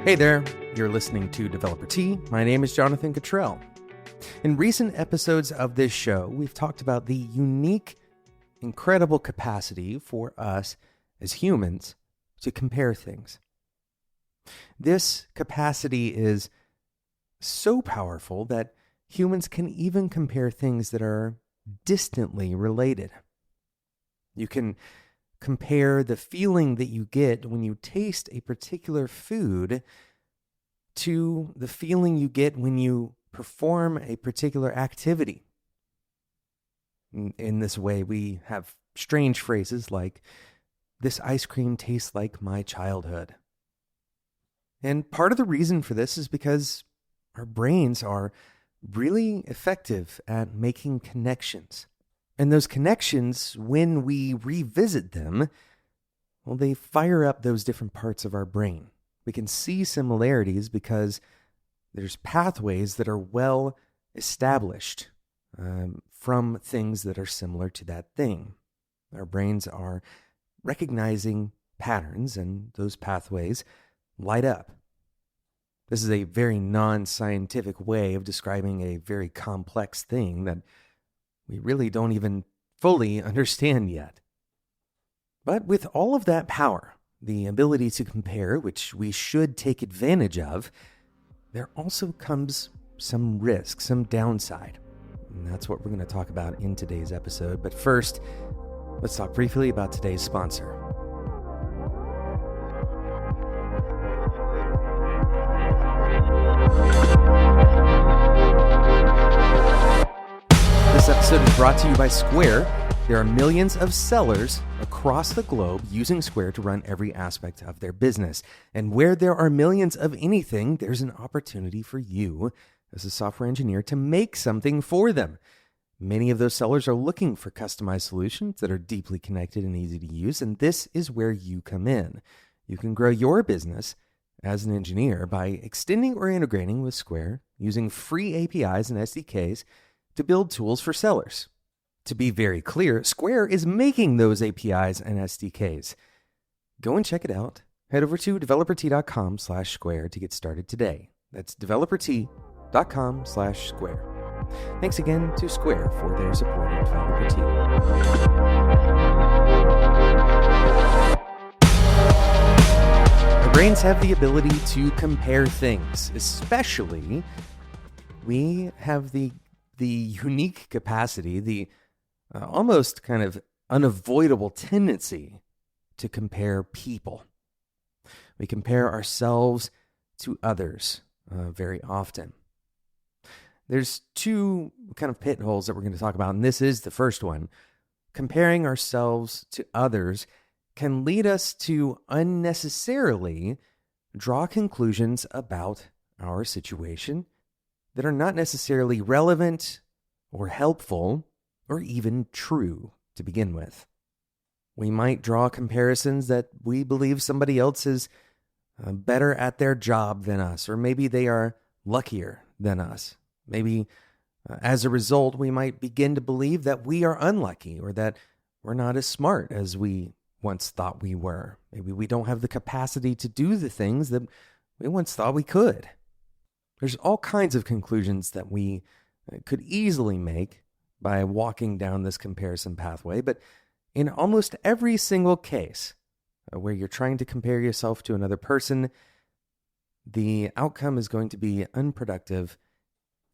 Hey there, you're listening to Developer T. My name is Jonathan Cottrell. In recent episodes of this show, we've talked about the unique, incredible capacity for us as humans to compare things. This capacity is so powerful that humans can even compare things that are distantly related. You can compare the feeling that you get when you taste a particular food to the feeling you get when you perform a particular activity. In this way, we have strange phrases like, "This ice cream tastes like my childhood." And part of the reason for this is because our brains are really effective at making connections. And those connections, when we revisit them, well, they fire up those different parts of our brain. We can see similarities because there's pathways that are well established from things that are similar to that thing. Our brains are recognizing patterns, and those pathways light up. This is a very non-scientific way of describing a very complex thing that we really don't even fully understand yet. But with all of that power, the ability to compare, which we should take advantage of, there also comes some risk, some downside. And that's what we're going to talk about in today's episode. But first, let's talk briefly about today's sponsor. This episode is brought to you by Square. There are millions of sellers across the globe using Square to run every aspect of their business. And where there are millions of anything, there's an opportunity for you as a software engineer to make something for them. Many of those sellers are looking for customized solutions that are deeply connected and easy to use, and this is where you come in. You can grow your business as an engineer by extending or integrating with Square using free APIs and SDKs to build tools for sellers. To be very clear, Square is making those APIs and SDKs. Go and check it out. Head over to developert.com/square to get started today. That's developert.com/square. Thanks again to Square for their support of Developer T. Our brains have the ability to compare things, especially we have the unique capacity, the almost kind of unavoidable tendency to compare people. We compare ourselves to others very often. There's two kind of pitholes that we're going to talk about, and this is the first one. Comparing ourselves to others can lead us to unnecessarily draw conclusions about our situation that are not necessarily relevant or helpful or even true to begin with. We might draw comparisons that we believe somebody else is better at their job than us, or maybe they are luckier than us. Maybe as a result, we might begin to believe that we are unlucky or that we're not as smart as we once thought we were. Maybe we don't have the capacity to do the things that we once thought we could. There's all kinds of conclusions that we could easily make by walking down this comparison pathway, but in almost every single case where you're trying to compare yourself to another person, the outcome is going to be unproductive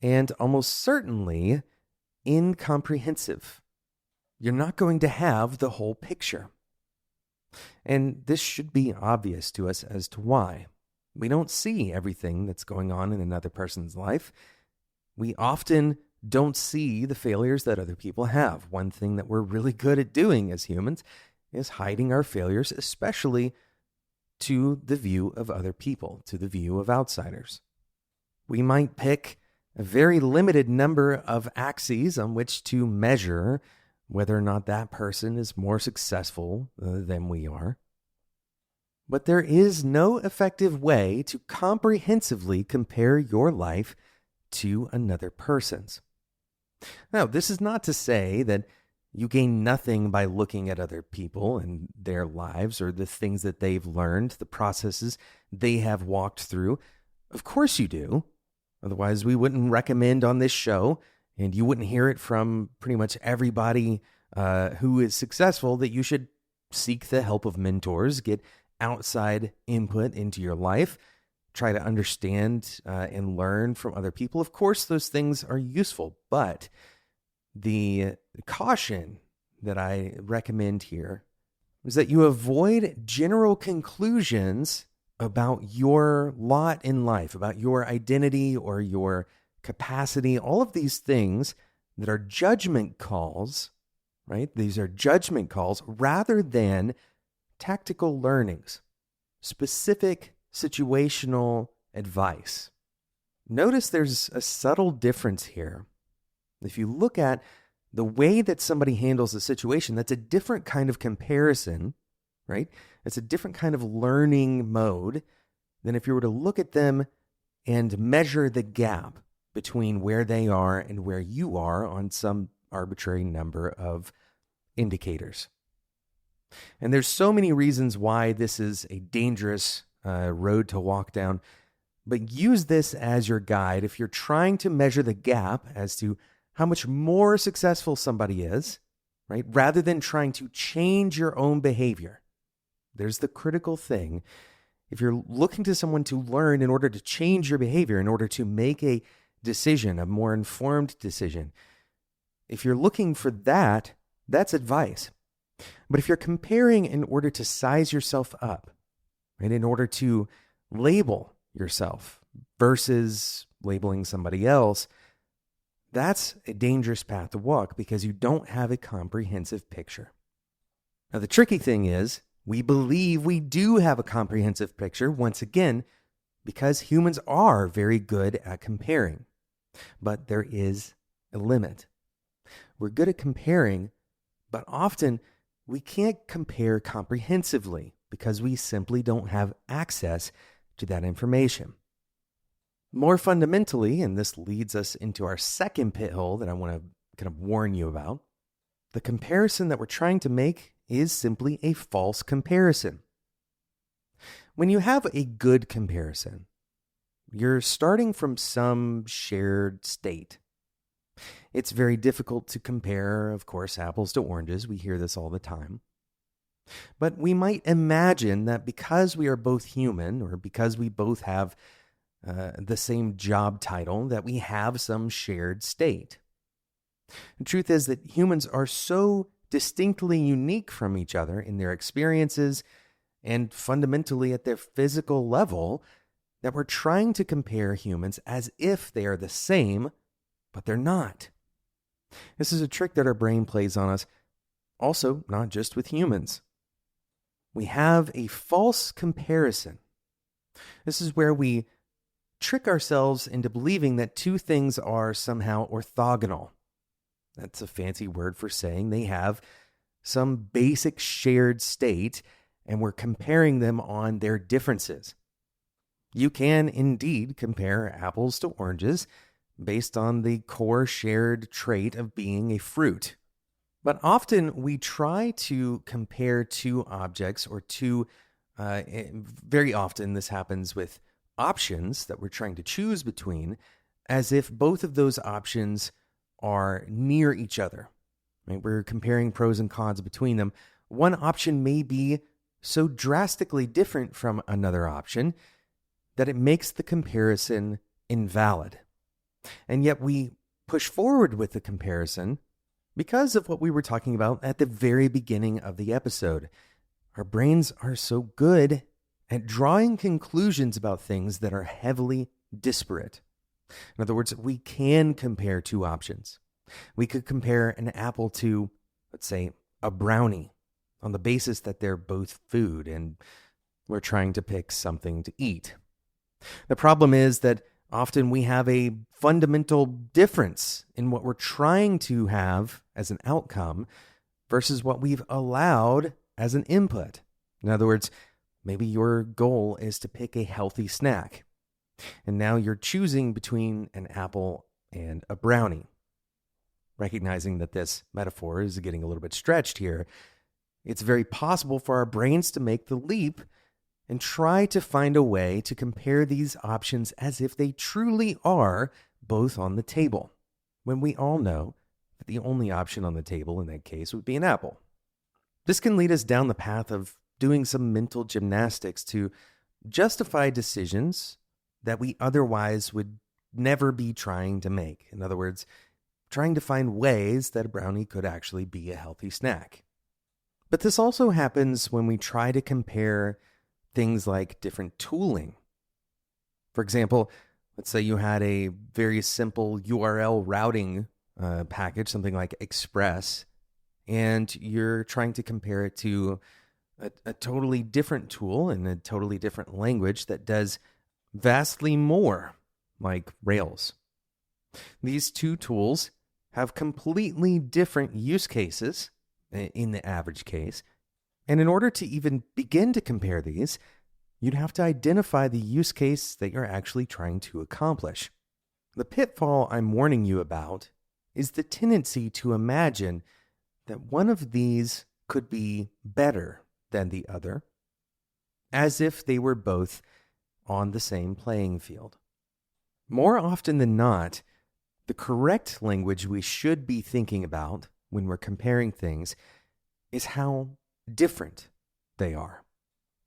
and almost certainly incomprehensive. You're not going to have the whole picture. And this should be obvious to us as to why. We don't see everything that's going on in another person's life. We often don't see the failures that other people have. One thing that we're really good at doing as humans is hiding our failures, especially to the view of other people, to the view of outsiders. We might pick a very limited number of axes on which to measure whether or not that person is more successful than we are. But there is no effective way to comprehensively compare your life to another person's. Now, this is not to say that You gain nothing by looking at other people and their lives or the things that they've learned, the processes they have walked through. Of course you do. Otherwise, we wouldn't recommend on this show, and you wouldn't hear it from pretty much everybody who is successful, that you should seek the help of mentors, get outside input into your life, try to understand and learn from other people. Of course, those things are useful, but the caution that I recommend here is that you avoid general conclusions about your lot in life, about your identity or your capacity, all of these things that are judgment calls, right? These are judgment calls rather than tactical learnings, specific situational advice. Notice there's a subtle difference here. If you look at the way that somebody handles a situation, that's a different kind of comparison, right? It's a different kind of learning mode than if you were to look at them and measure the gap between where they are and where you are on some arbitrary number of indicators. And there's so many reasons why this is a dangerous road to walk down, but use this as your guide if you're trying to measure the gap as to how much more successful somebody is, right? Rather than trying to change your own behavior. There's the critical thing. If you're looking to someone to learn in order to change your behavior, in order to make a decision, a more informed decision, if you're looking for that, that's advice. But if you're comparing in order to size yourself up, right, in order to label yourself versus labeling somebody else, that's a dangerous path to walk because you don't have a comprehensive picture. Now, the tricky thing is, we believe we do have a comprehensive picture, once again, because humans are very good at comparing. But there is a limit. We're good at comparing, but often we can't compare comprehensively because we simply don't have access to that information. More fundamentally, and this leads us into our second pit hole that I want to kind of warn you about, the comparison that we're trying to make is simply a false comparison. When you have a good comparison, you're starting from some shared state. It's very difficult to compare, of course, apples to oranges. We hear this all the time. But we might imagine that because we are both human, or because we both have the same job title, that we have some shared state. The truth is that humans are so distinctly unique from each other in their experiences and fundamentally at their physical level that we're trying to compare humans as if they are the same, but they're not. This is a trick that our brain plays on us, also not just with humans. We have a false comparison. This is where we trick ourselves into believing that two things are somehow orthogonal. That's a fancy word for saying they have some basic shared state, and we're comparing them on their differences. You can indeed compare apples to oranges based on the core shared trait of being a fruit. But often we try to compare two objects or very often this happens with options that we're trying to choose between, as if both of those options are near each other. Right? We're comparing pros and cons between them. One option may be so drastically different from another option that it makes the comparison invalid. And yet we push forward with the comparison because of what we were talking about at the very beginning of the episode. Our brains are so good at drawing conclusions about things that are heavily disparate. In other words, we can compare two options. We could compare an apple to, let's say, a brownie on the basis that they're both food and we're trying to pick something to eat. The problem is that often we have a fundamental difference in what we're trying to have as an outcome versus what we've allowed as an input. In other words, maybe your goal is to pick a healthy snack, and now you're choosing between an apple and a brownie. recognizing that this metaphor is getting a little bit stretched here, it's very possible for our brains to make the leap and try to find a way to compare these options as if they truly are both on the table, when we all know that the only option on the table in that case would be an apple. This can lead us down the path of doing some mental gymnastics to justify decisions that we otherwise would never be trying to make. In other words, trying to find ways that a brownie could actually be a healthy snack. But this also happens when we try to compare things like different tooling. For example, let's say you had a very simple URL routing package, something like Express, and you're trying to compare it to a totally different tool in a totally different language that does vastly more, like Rails. These two tools have completely different use cases in the average case, and in order to even begin to compare these, you'd have to identify the use case that you're actually trying to accomplish. The pitfall I'm warning you about is the tendency to imagine that one of these could be better than the other, as if they were both on the same playing field. More often than not, the correct language we should be thinking about when we're comparing things is how different they are.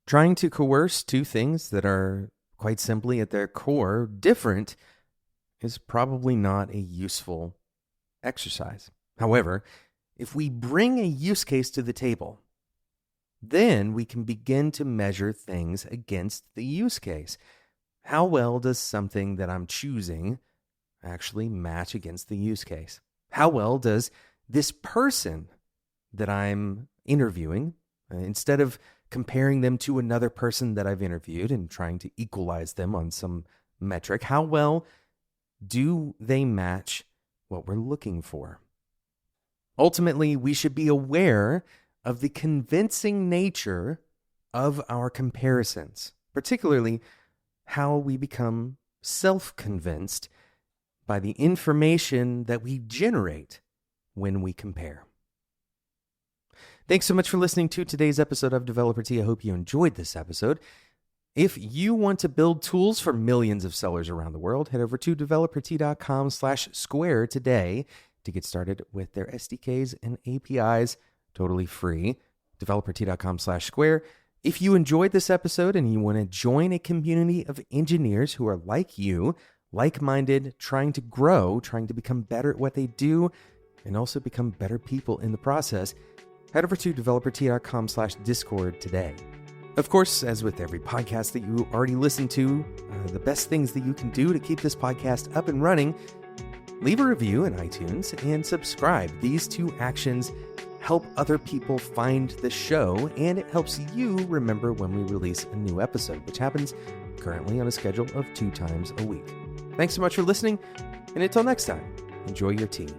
Trying to coerce two things that are quite simply at their core different is probably not a useful exercise. However, if we bring a use case to the table, then we can begin to measure things against the use case. How well does something that I'm choosing actually match against the use case? How well does this person that I'm interviewing, instead of comparing them to another person that I've interviewed and trying to equalize them on some metric, how well do they match what we're looking for? Ultimately, we should be aware of the convincing nature of our comparisons, particularly how we become self-convinced by the information that we generate when we compare. Thanks so much for listening to today's episode of Developer Tea. I hope you enjoyed this episode. If you want to build tools for millions of sellers around the world, head over to developertea.com/square today to get started with their SDKs and APIs totally free. developertea.com/square. If you enjoyed this episode and you want to join a community of engineers who are like you, like-minded, trying to grow, trying to become better at what they do, and also become better people in the process, head over to developertea.com/discord today. Of course, as with every podcast that you already listen to, the best things that you can do to keep this podcast up and running, leave a review in iTunes and subscribe. These two actions help other people find the show, and it helps you remember when we release a new episode, which happens currently on a schedule of 2 times a week. Thanks so much for listening, and until next time, enjoy your tea.